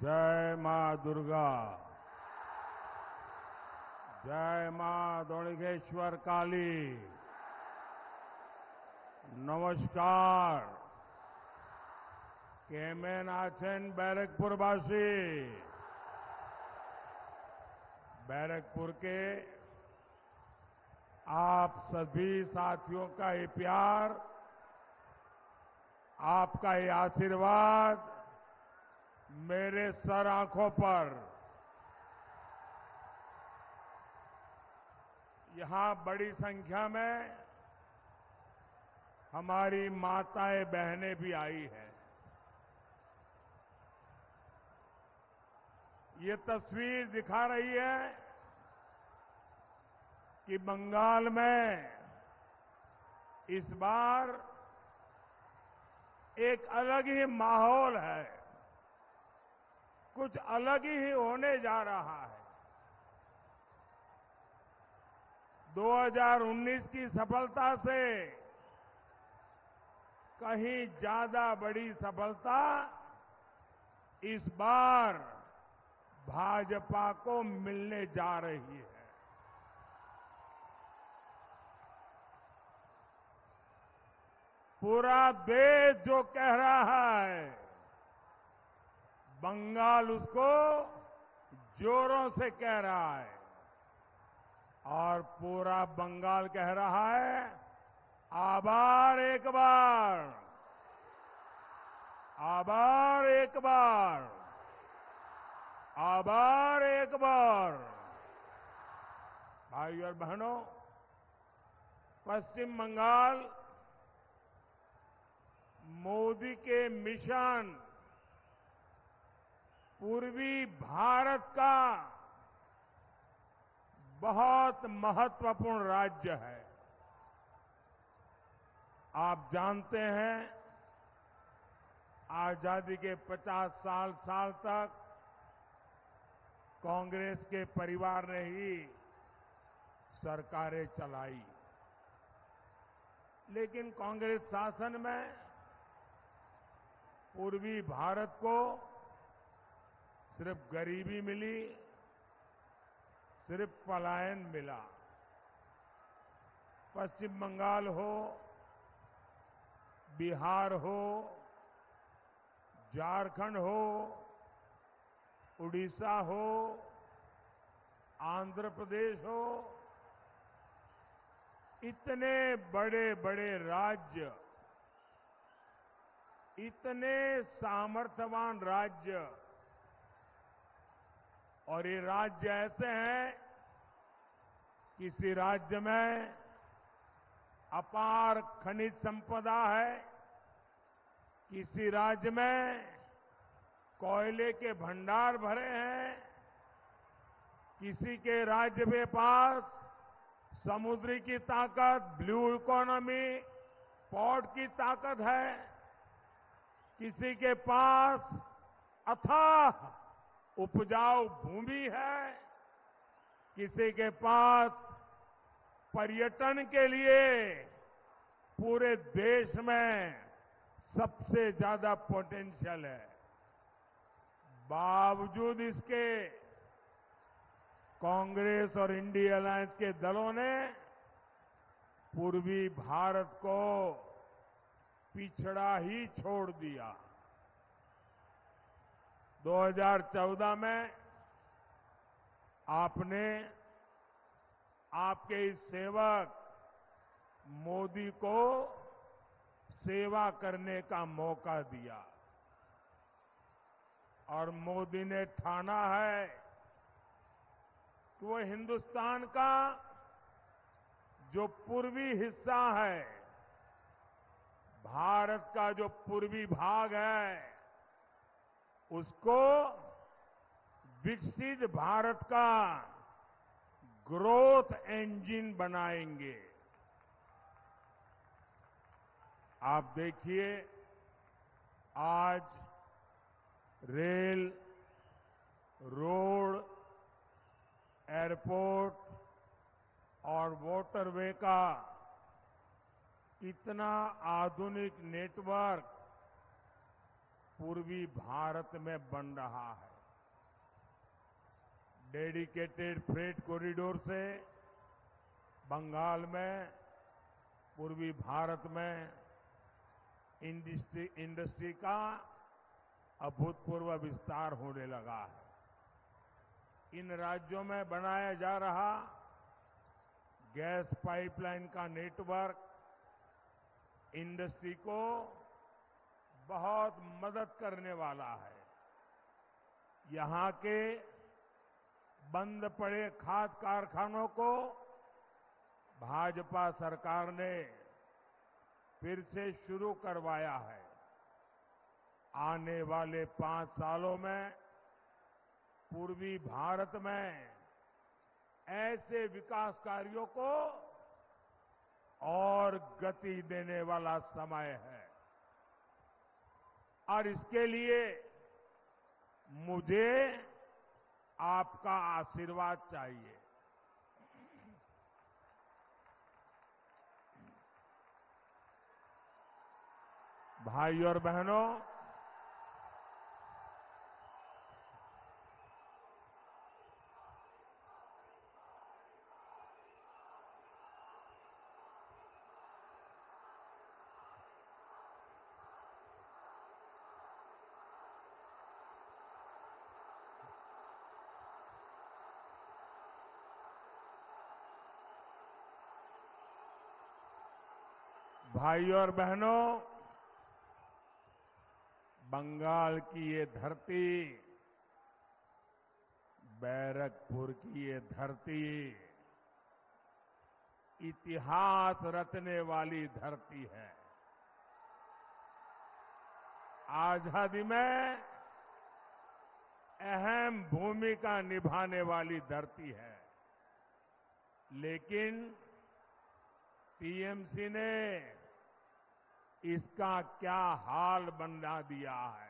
जय मां दुर्गा। जय मां दौड़गेश्वर काली। नमस्कार। केमेन आछेन बैरकपुरवासी। बैरकपुर के आप सभी साथियों का ये प्यार, आपका ये आशीर्वाद मेरे सर आंखों पर। यहां बड़ी संख्या में हमारी माताएं बहनें भी आई हैं। ये तस्वीर दिखा रही है कि बंगाल में इस बार एक अलग ही माहौल है, कुछ अलग ही होने जा रहा है। 2019 की सफलता से कहीं ज्यादा बड़ी सफलता इस बार भाजपा को मिलने जा रही है। पूरा देश जो कह रहा है, बंगाल उसको जोरों से कह रहा है और पूरा बंगाल कह रहा है, आभार एक बार, आभार एक बार, आभार एक बार। भाइयों और बहनों, पश्चिम बंगाल मोदी के मिशन पूर्वी भारत का बहुत महत्वपूर्ण राज्य है। आप जानते हैं, आजादी के 50 साल तक कांग्रेस के परिवार ने ही सरकारें चलाई, लेकिन कांग्रेस शासन में पूर्वी भारत को सिर्फ गरीबी मिली, सिर्फ पलायन मिला। पश्चिम बंगाल हो, बिहार हो, झारखंड हो, उड़ीसा हो, आंध्र प्रदेश हो, इतने बड़े बड़े राज्य, इतने सामर्थ्यवान राज्य, और ये राज्य ऐसे हैं, किसी राज्य में अपार खनिज संपदा है, किसी राज्य में कोयले के भंडार भरे हैं, किसी के राज्य के पास समुद्री की ताकत, ब्लू इकोनॉमी, पोर्ट की ताकत है, किसी के पास अथाह उपजाऊ भूमि है, किसी के पास पर्यटन के लिए पूरे देश में सबसे ज्यादा पोटेंशियल है। बावजूद इसके कांग्रेस और इंडिया अलायंस के दलों ने पूर्वी भारत को पिछड़ा ही छोड़ दिया। 2014 में आपने आपके इस सेवक मोदी को सेवा करने का मौका दिया और मोदी ने ठाना है कि वो हिंदुस्तान का जो पूर्वी हिस्सा है, भारत का जो पूर्वी भाग है, उसको विकसित भारत का ग्रोथ इंजन बनाएंगे। आप देखिए, आज रेल, रोड, एयरपोर्ट और वाटरवे का इतना आधुनिक नेटवर्क पूर्वी भारत में बन रहा है। डेडिकेटेड फ्रेट कॉरिडोर से बंगाल में, पूर्वी भारत में इंडस्ट्री का अभूतपूर्व विस्तार होने लगा है। इन राज्यों में बनाया जा रहा गैस पाइपलाइन का नेटवर्क इंडस्ट्री को बहुत मदद करने वाला है। यहां के बंद पड़े खाद कारखानों को भाजपा सरकार ने फिर से शुरू करवाया है। आने वाले 5 सालों में पूर्वी भारत में ऐसे विकास कार्यों को और गति देने वाला समय है और इसके लिए मुझे आपका आशीर्वाद चाहिए। भाई और बहनों, भाई और बहनों, बंगाल की ये धरती, बैरकपुर की ये धरती इतिहास रचने वाली धरती है। आजादी में अहम भूमिका निभाने वाली धरती है, लेकिन टीएमसी ने इसका क्या हाल बना दिया है।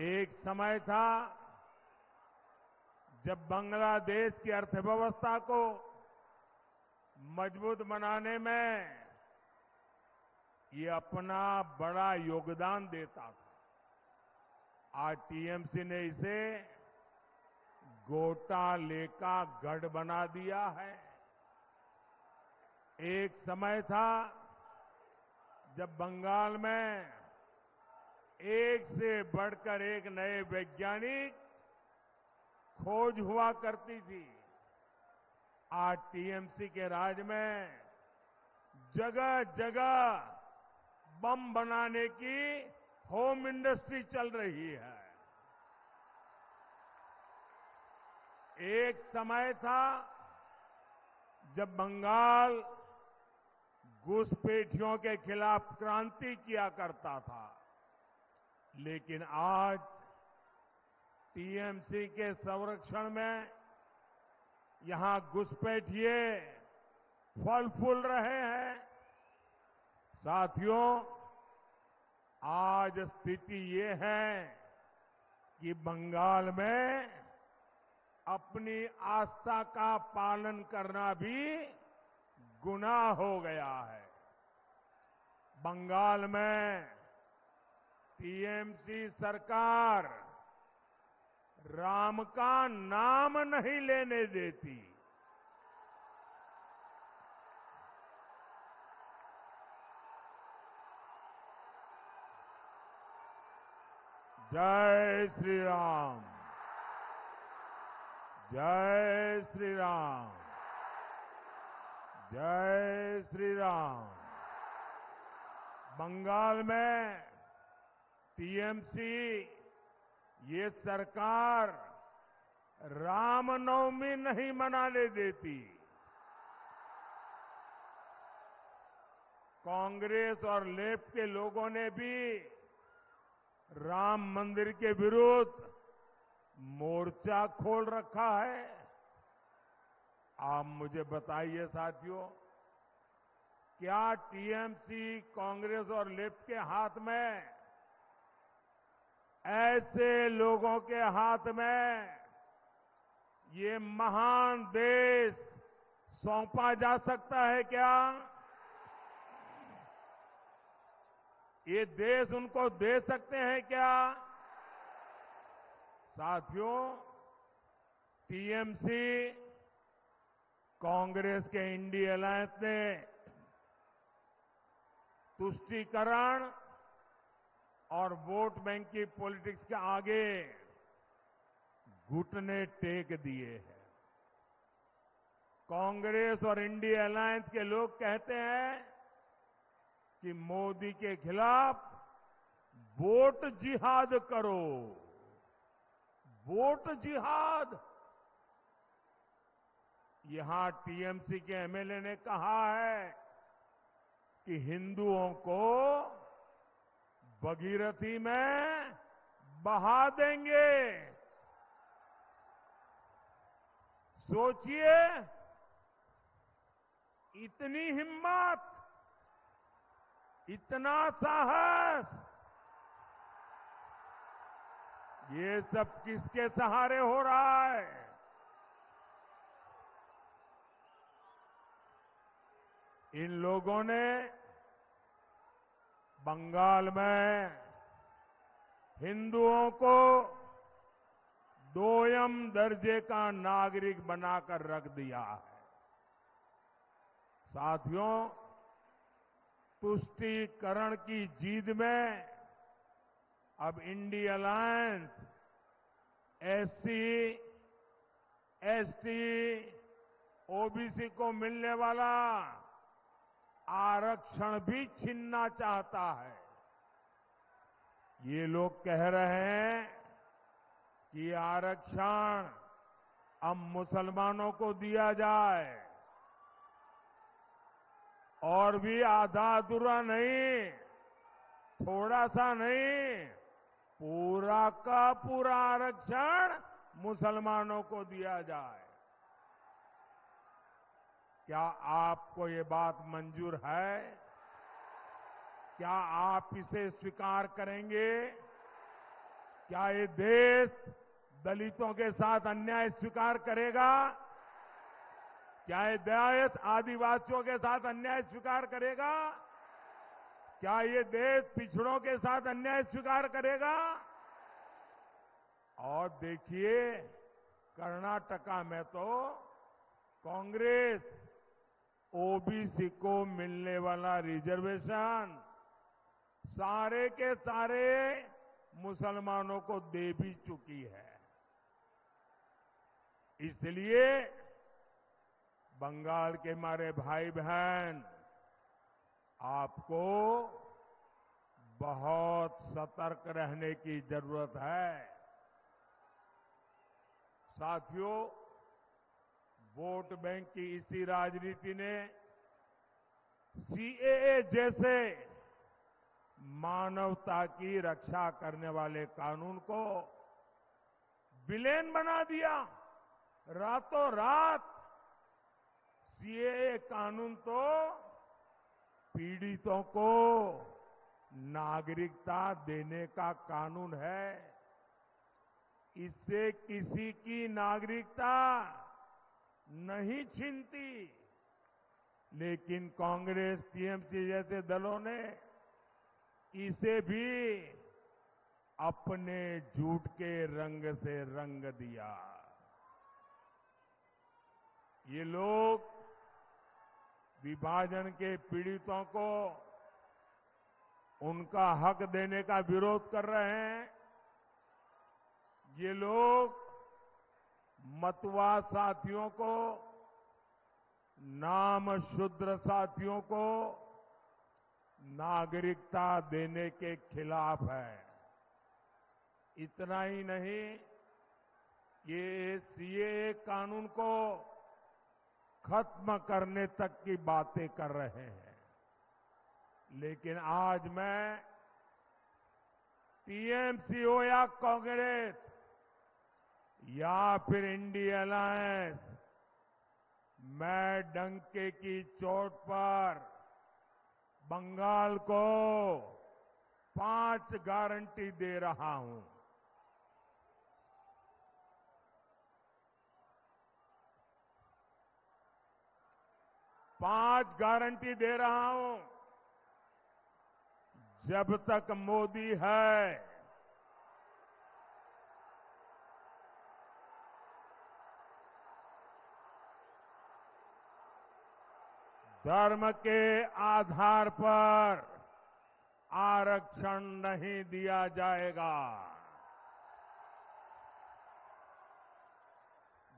एक समय था जब बांग्लादेश की अर्थव्यवस्था को मजबूत बनाने में ये अपना बड़ा योगदान देता था। आज टीएमसी ने इसे घोटाले का गढ़ बना दिया है। एक समय था जब बंगाल में एक से बढ़कर एक नए वैज्ञानिक खोज हुआ करती थी। आज टीएमसी के राज में जगह जगह बम बनाने की होम इंडस्ट्री चल रही है। एक समय था जब बंगाल घुसपैठियों के खिलाफ क्रांति किया करता था, लेकिन आज टीएमसी के संरक्षण में यहां घुसपैठिए फल फूल रहे हैं। साथियों, आज स्थिति ये है कि बंगाल में अपनी आस्था का पालन करना भी गुनाह हो गया है। बंगाल में टीएमसी सरकार राम का नाम नहीं लेने देती। जय श्री राम, जय श्री राम, जय श्री राम। बंगाल में टीएमसी ये सरकार रामनवमी नहीं मनाने देती। कांग्रेस और लेफ्ट के लोगों ने भी राम मंदिर के विरुद्ध मोर्चा खोल रखा है। आप मुझे बताइए साथियों, क्या टीएमसी, कांग्रेस और लेफ्ट के हाथ में, ऐसे लोगों के हाथ में ये महान देश सौंपा जा सकता है क्या? ये देश उनको दे सकते हैं क्या? साथियों, टीएमसी कांग्रेस के इंडिया अलायंस ने तुष्टीकरण और वोट बैंक की पॉलिटिक्स के आगे घुटने टेक दिए हैं। कांग्रेस और इंडिया अलायंस के लोग कहते हैं कि मोदी के खिलाफ वोट जिहाद करो, वोट जिहाद। यहां टीएमसी के एमएलए ने कहा है कि हिंदुओं को भगीरथी में बहा देंगे। सोचिए, इतनी हिम्मत, इतना साहस, ये सब किसके सहारे हो रहा है? इन लोगों ने बंगाल में हिंदुओं को दोयम दर्जे का नागरिक बनाकर रख दिया है। साथियों, तुष्टीकरण की जीत में अब India alliance SC, ST, OBC को मिलने वाला आरक्षण भी छीनना चाहता है। ये लोग कह रहे हैं कि आरक्षण अब मुसलमानों को दिया जाए, और भी आधा अधूरा नहीं, थोड़ा सा नहीं, पूरा का पूरा आरक्षण मुसलमानों को दिया जाए। क्या आपको ये बात मंजूर है? क्या आप इसे स्वीकार करेंगे? क्या ये देश दलितों के साथ अन्याय स्वीकार करेगा? क्या ये देश आदिवासियों के साथ अन्याय स्वीकार करेगा? क्या ये देश पिछड़ों के साथ अन्याय स्वीकार करेगा? और देखिए, कर्नाटका में तो कांग्रेस ओबीसी को मिलने वाला रिजर्वेशन सारे के सारे मुसलमानों को दे भी चुकी है। इसलिए बंगाल के हमारे भाई बहन, आपको बहुत सतर्क रहने की जरूरत है। साथियों, वोट बैंक की इसी राजनीति ने सीएए जैसे मानवता की रक्षा करने वाले कानून को विलेन बना दिया। रातों रात सीएए कानून तो पीड़ितों को नागरिकता देने का कानून है। इससे किसी की नागरिकता नहीं छीनती, लेकिन कांग्रेस, टीएमसी जैसे दलों ने इसे भी अपने झूठ के रंग से रंग दिया। ये लोग विभाजन के पीड़ितों को उनका हक देने का विरोध कर रहे हैं। ये लोग मतवा साथियों को, नाम शूद्र साथियों को नागरिकता देने के खिलाफ है। इतना ही नहीं, ये सीएए कानून को खत्म करने तक की बातें कर रहे हैं। लेकिन आज मैं टीएमसी हो या कांग्रेस या फिर इंडिया अलायंस, मैं डंके की चोट पर बंगाल को 5 गारंटी दे रहा हूं। पांच गारंटी दे रहा हूं। जब तक मोदी है, धर्म के आधार पर आरक्षण नहीं दिया जाएगा।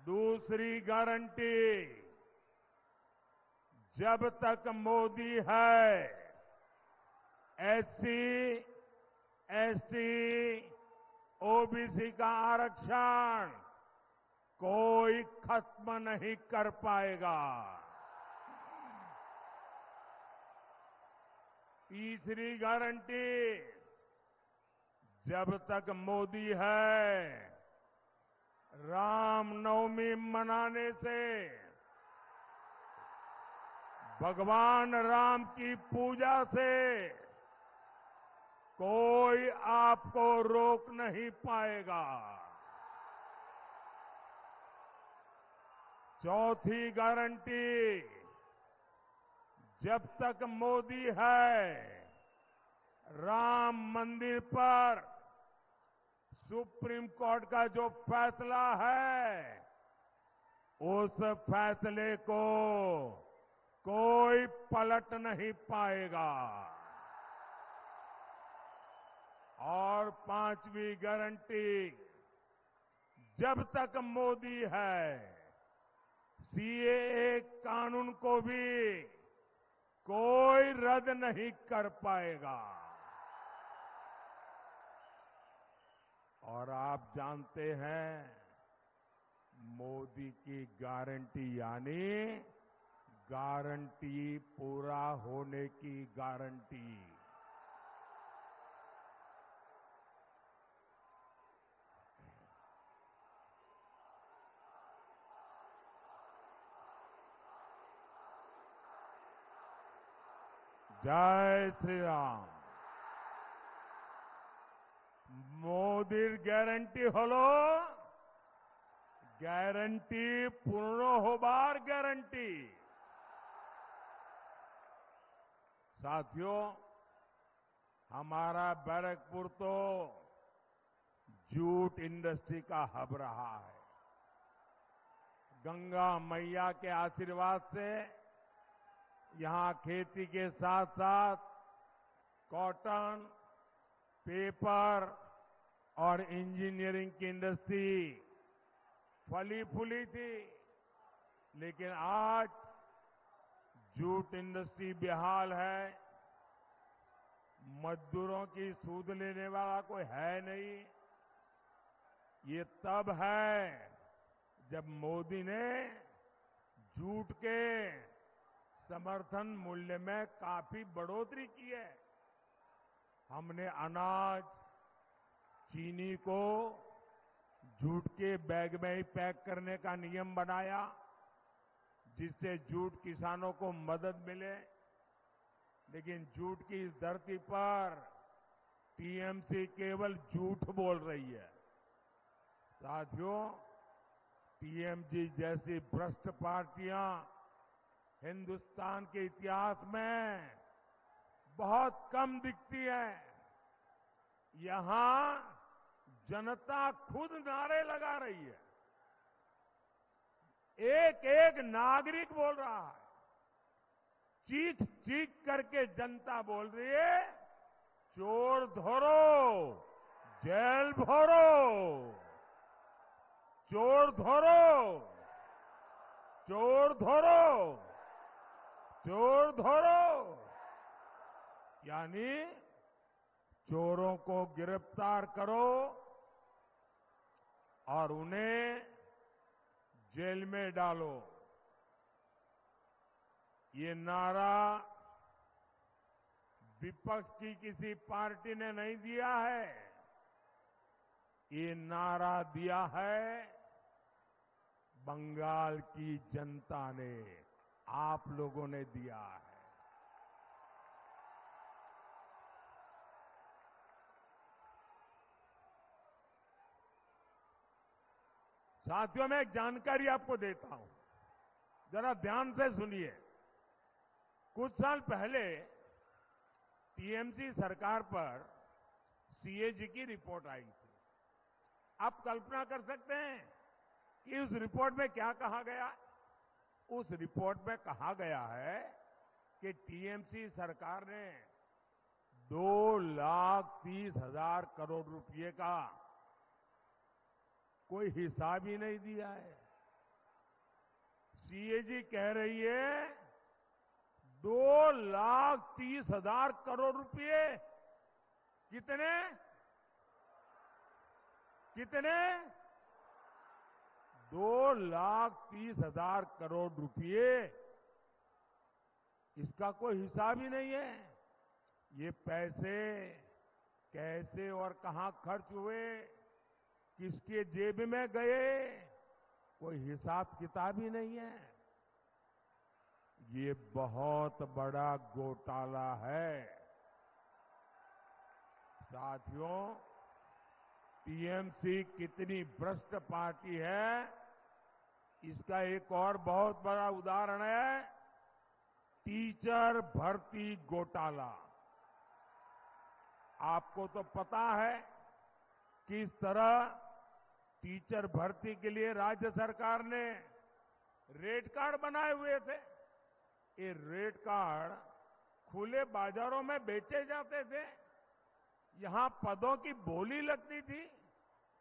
दूसरी गारंटी, जब तक मोदी है, एससी, एसटी, ओबीसी का आरक्षण कोई खत्म नहीं कर पाएगा। तीसरी गारंटी, जब तक मोदी है, रामनवमी मनाने से, भगवान राम की पूजा से कोई आपको रोक नहीं पाएगा। चौथी गारंटी, जब तक मोदी है, राम मंदिर पर सुप्रीम कोर्ट का जो फैसला है, उस फैसले को कोई पलट नहीं पाएगा। और पांचवी गारंटी, जब तक मोदी है, सीएए कानून को भी कोई रद्द नहीं कर पाएगा। और आप जानते हैं, मोदी की गारंटी यानी गारंटी पूरा होने की गारंटी। जय श्री राम। मोदीर ग्यारंटी हलो ग्यारंटी पूर्ण होबार ग्यारंटी। साथियों, हमारा बैरकपुर तो जूट इंडस्ट्री का हब रहा है। गंगा मैया के आशीर्वाद से यहां खेती के साथ साथ कॉटन, पेपर और इंजीनियरिंग की इंडस्ट्री फली फूली थी, लेकिन आज जूट इंडस्ट्री बेहाल है। मजदूरों की सूद लेने वाला कोई है नहीं। ये तब है जब मोदी ने जूट के समर्थन मूल्य में काफी बढ़ोतरी की है। हमने अनाज, चीनी को जूट के बैग में ही पैक करने का नियम बनाया, जिससे जूट किसानों को मदद मिले। लेकिन जूट की इस धरती पर टीएमसी केवल झूठ बोल रही है। साथियों, टीएमसी जैसी भ्रष्ट पार्टियां हिंदुस्तान के इतिहास में बहुत कम दिखती है। यहां जनता खुद नारे लगा रही है। एक एक नागरिक बोल रहा है। चीख चीख करके जनता बोल रही है, चोर धरो, जेल भरो, चोर धरो, चोर धरो, चोर धरो। यानी चोरों को गिरफ्तार करो और उन्हें जेल में डालो। ये नारा विपक्ष की किसी पार्टी ने नहीं दिया है। ये नारा दिया है बंगाल की जनता ने, आप लोगों ने दिया है। साथियों, मैं एक जानकारी आपको देता हूं, जरा ध्यान से सुनिए। कुछ साल पहले टीएमसी सरकार पर सीएजी की रिपोर्ट आई थी। आप कल्पना कर सकते हैं कि उस रिपोर्ट में क्या कहा गया? उस रिपोर्ट में कहा गया है कि टीएमसी सरकार ने 2,30,000 करोड़ रुपए का कोई हिसाब ही नहीं दिया है। सीएजी कह रही है 2,30,000 करोड़ रुपए। कितने कितने 2,30,000 करोड़ रुपए। इसका कोई हिसाब ही नहीं है। ये पैसे कैसे और कहां खर्च हुए, किसके जेब में गए, कोई हिसाब किताब ही नहीं है। ये बहुत बड़ा घोटाला है। साथियों, टीएमसी कितनी भ्रष्ट पार्टी है, इसका एक और बहुत बड़ा उदाहरण है टीचर भर्ती घोटाला। आपको तो पता है किस तरह टीचर भर्ती के लिए राज्य सरकार ने रेट कार्ड बनाए हुए थे। ये रेट कार्ड खुले बाजारों में बेचे जाते थे, यहां पदों की बोली लगती थी।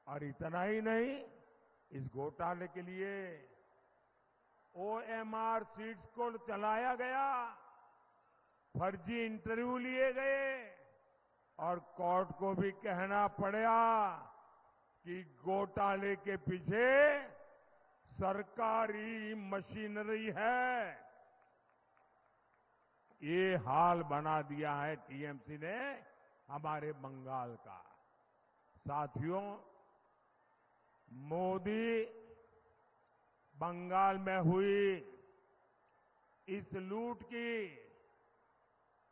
और इतना ही नहीं, इस घोटाले के लिए ओएमआर सीट्स को चलाया गया, फर्जी इंटरव्यू लिए गए और कोर्ट को भी कहना पड़ा कि घोटाले के पीछे सरकारी मशीनरी है। ये हाल बना दिया है टीएमसी ने हमारे बंगाल का। साथियों, मोदी बंगाल में हुई इस लूट की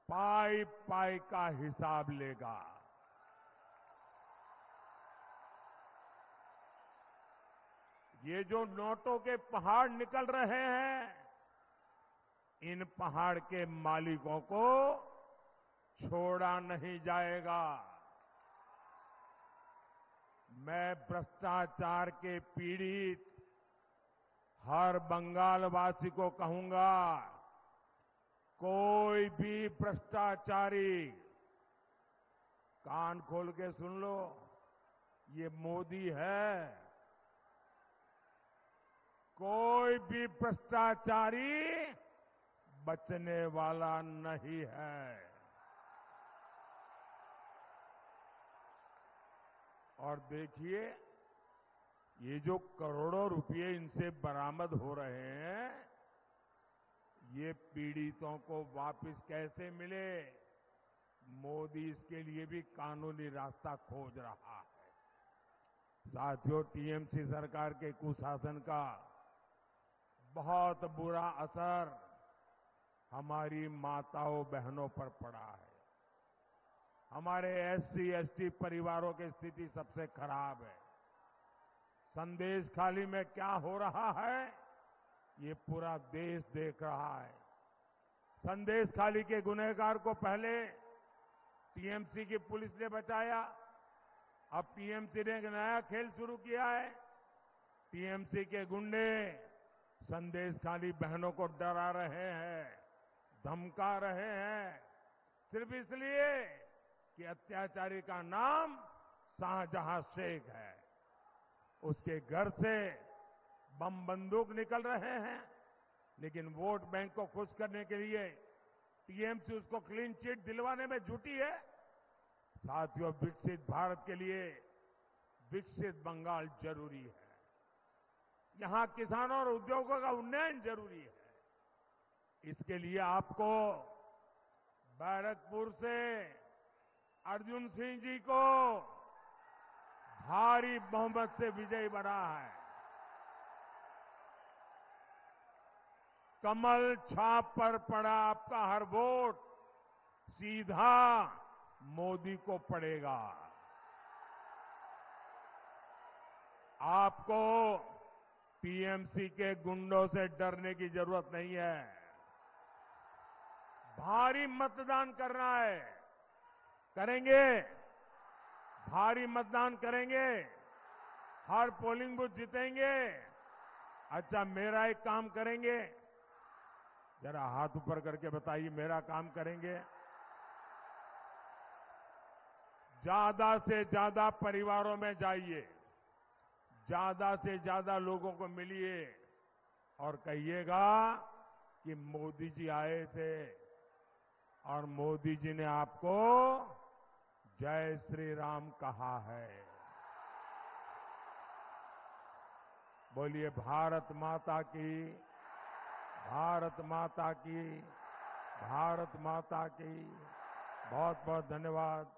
पाई पाई का हिसाब लेगा। ये जो नोटों के पहाड़ निकल रहे हैं, इन पहाड़ के मालिकों को छोड़ा नहीं जाएगा। मैं भ्रष्टाचार के पीड़ित हर बंगालवासी को कहूंगा, कोई भी भ्रष्टाचारी कान खोल के सुन लो, ये मोदी है। कोई भी भ्रष्टाचारी बचने वाला नहीं है। और देखिए, ये जो करोड़ों रुपए इनसे बरामद हो रहे हैं, ये पीड़ितों को वापस कैसे मिले, मोदी इसके लिए भी कानूनी रास्ता खोज रहा है। साथियों, टीएमसी सरकार के कुशासन का बहुत बुरा असर हमारी माताओं बहनों पर पड़ा है। हमारे एससी एसटी परिवारों की स्थिति सबसे खराब है। संदेश खाली में क्या हो रहा है, ये पूरा देश देख रहा है। संदेश खाली के गुनहगार को पहले टीएमसी की पुलिस ने बचाया, अब टीएमसी ने एक नया खेल शुरू किया है। टीएमसी के गुंडे संदेश खाली बहनों को डरा रहे हैं, धमका रहे हैं, सिर्फ इसलिए कि अत्याचारी का नाम शाहजहां शेख है। उसके घर से बम बंदूक निकल रहे हैं, लेकिन वोट बैंक को खुश करने के लिए टीएमसी उसको क्लीन चिट दिलवाने में जुटी है। साथियों, विकसित भारत के लिए विकसित बंगाल जरूरी है। यहां किसानों और उद्योगों का उन्नयन जरूरी है। इसके लिए आपको बैरकपुर से अर्जुन सिंह जी को भारी बहुमत से विजयी बना है। कमल छाप पर पड़ा आपका हर वोट सीधा मोदी को पड़ेगा। आपको टीएमसी के गुंडों से डरने की जरूरत नहीं है। भारी मतदान करना है, करेंगे, भारी मतदान करेंगे, हर पोलिंग बूथ जीतेंगे। अच्छा, मेरा एक काम करेंगे, जरा हाथ ऊपर करके बताइए, मेरा काम करेंगे? ज्यादा से ज्यादा परिवारों में जाइए, ज्यादा से ज्यादा लोगों को मिलिए और कहिएगा कि मोदी जी आए थे और मोदी जी ने आपको जय श्री राम कहा है। बोलिए भारत माता की, भारत माता की, भारत माता की। बहुत बहुत धन्यवाद।